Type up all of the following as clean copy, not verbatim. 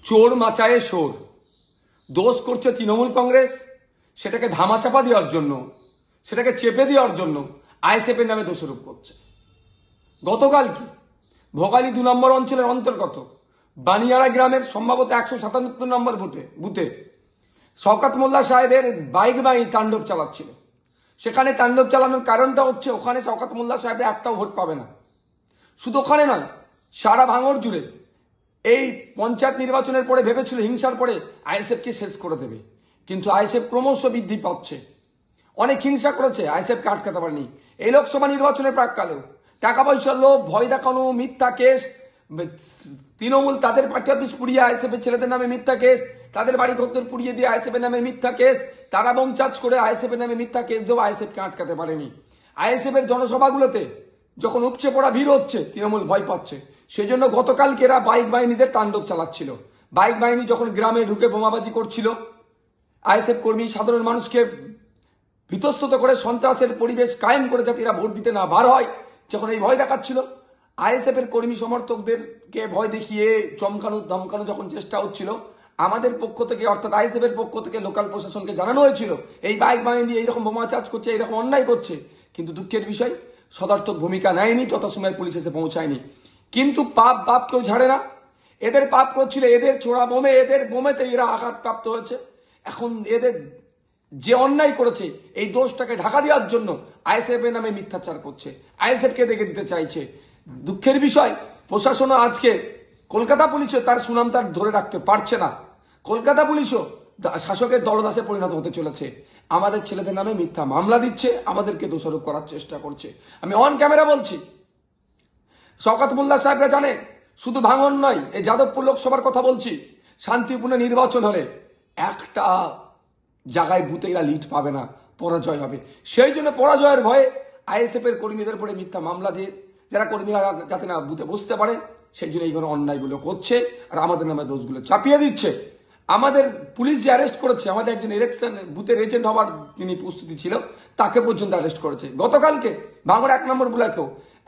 চোর মাচায়ে শোর। দোষ করছে তৃণমূল কংগ্রেস, সেটাকে ধামাচাপা দেওয়ার জন্য, সেটাকে চেপে দেওয়ার জন্য আইএসএফ এর নামে দোষারোপ করছে। গতকাল কি ভোগালী 2 নম্বর অঞ্চলের অন্তর্গত বানিয়ারা গ্রামের সম্ভবত 177 নম্বর বুথে শওকত মোল্লা সাহেবের বাইক বাহিনী তাণ্ডব চালাচ্ছিল। সেখানে তাণ্ডব চালানোর কারণটা হচ্ছে ওখানে শওকত মোল্লা সাহেবের একটাও ভোট পাবে না। শুধু ওখানে নয়, সারা ভাঙড় জুড়ে এই পঞ্চায়েত নির্বাচনের পরে ভেবেছিল হিংসার পরে আইএসএফকে শেষ করে দেবে, কিন্তু আইএসএফ ক্রমশ বৃদ্ধি পাচ্ছে। অনেক হিংসা করেছে, আইএসএফকে আটকাতে পারেনি। এই লোকসভা নির্বাচনের প্রাককালেও টাকা পয়সার লোভ, ভয় দেখানো, মিথ্যা কেস, তৃণমূল তাদের পার্টি অফিস পুড়িয়ে আইএসএফ এর ছেলেদের নামে মিথ্যা কেস, তাদের বাড়ি ঘর পুড়িয়ে দিয়ে আইএসএফ এর নামে মিথ্যা কেস, তারা বোম চার্জ করে আইএসএফ এর নামে মিথ্যা কেস দেওয়া আইএসএফকে আটকাতে পারেনি। আইএসএফ এর জনসভাগুলোতে যখন উপচে পড়া ভিড় হচ্ছে, তৃণমূল ভয় পাচ্ছে। সেই জন্য গতকালকে এরা বাইক বাহিনীদের তাণ্ডব চালাচ্ছিল। বাইক বাহিনী যখন গ্রামে ঢুকে বোমাবাজি করছিল, আইএসএফ কর্মী সাধারণ মানুষকে বিতস্তত করে সন্ত্রাসের পরিবেশ কায়েম করে যাতে এরা ভোট দিতে না বার হয়, যখন এই ভয় দেখাচ্ছিল, আইএসএফ এর কর্মী সমর্থকদেরকে ভয় দেখিয়ে চমকানো ধমকানো যখন চেষ্টা হচ্ছিল, আমাদের পক্ষ থেকে অর্থাৎ আইএসএফ এর পক্ষ থেকে লোকাল প্রশাসনকে জানানো হয়েছিল এই বাইক বাহিনী এইরকম বোমা চার্জ করছে, এইরকম অন্যায় করছে। কিন্তু দুঃখের বিষয়, সদর্থক ভূমিকা নেয়নি, যথাসময়ে পুলিশ এসে পৌঁছায়নি। কিন্তু পাপ কেউ ঝাড়ে না। এদের পাপ করছিল, এদের ছোড়া বোমে, এদের বোমেতে এরা আঘাতপ্রাপ্ত হয়েছে। এখন এদের যে অন্যায় করেছে এই দোষটাকে ঢাকা দেওয়ার জন্য আইএসএফ এর নামে মিথ্যাচার করছে, আইএসএফ কে দেখে দিতে চাইছে। দুঃখের বিষয়, প্রশাসনও আজকে কলকাতা পুলিশও তার সুনাম তার ধরে রাখতে পারছে না। কলকাতা পুলিশও শাসকের দলদাসে পরিণত হতে চলেছে। আমাদের ছেলেদের নামে মিথ্যা মামলা দিচ্ছে, আমাদেরকে দোষারোপ করার চেষ্টা করছে। আমি অন ক্যামেরা বলছি, শওকত মোল্লা সাহেবরা জানে শুধু ভাঙন নয়, এই যাদবপুর লোকসভার কথা বলছি, শান্তিপূর্ণ নির্বাচন হলে একটা জায়গায় বুথে এরা লিড পাবে না, পরাজয় হবে। সেই জন্য পরাজয়ের ভয়ে আইএসএফ এর কর্মীদের উপরে মিথ্যা মামলা দিয়ে যারা কর্মীরা যাতে না বুথে বসতে পারে, সেই জন্য এইগুলো অন্যায়গুলো করছে আর আমাদের নামে দোষগুলো চাপিয়ে দিচ্ছে। আমাদের পুলিশ যে অ্যারেস্ট করেছে, আমাদের একজন ইলেকশন বুথের এজেন্ট হওয়ার তিনি প্রস্তুতি ছিল, তাকে পর্যন্ত অ্যারেস্ট করেছে। গতকালকে ভাঙড় 1 নম্বর ব্লকেও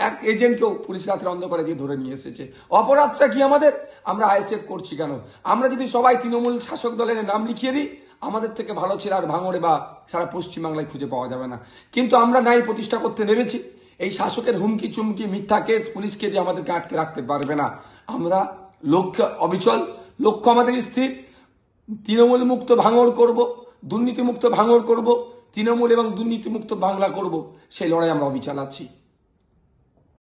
এক এজেন্টকেও পুলিশ রাতের অন্ধকারে দিয়ে ধরে নিয়ে এসেছে। অপরাধটা কি আমাদের? আমরা আইএসএফ করছি কেন? আমরা যদি সবাই তৃণমূল শাসক দলের নাম লিখিয়ে দিই, আমাদের থেকে ভালো ছিল আর ভাঙড়ে বা সারা পশ্চিমবাংলায় খুঁজে পাওয়া যাবে না। কিন্তু আমরা ন্যায় প্রতিষ্ঠা করতে নেমেছি। এই শাসকের হুমকি চুমকি মিথ্যা কেস পুলিশকে দিয়ে আমাদেরকে আটকে রাখতে পারবে না। আমরা লক্ষ্য অবিচল, লক্ষ্য আমাদের স্থির। তৃণমূল মুক্ত ভাঙড় করব, দুর্নীতিমুক্ত ভাঙড় করব, তৃণমূল এবং দুর্নীতিমুক্ত বাংলা করব, সেই লড়াই আমরা অবিচল আছি।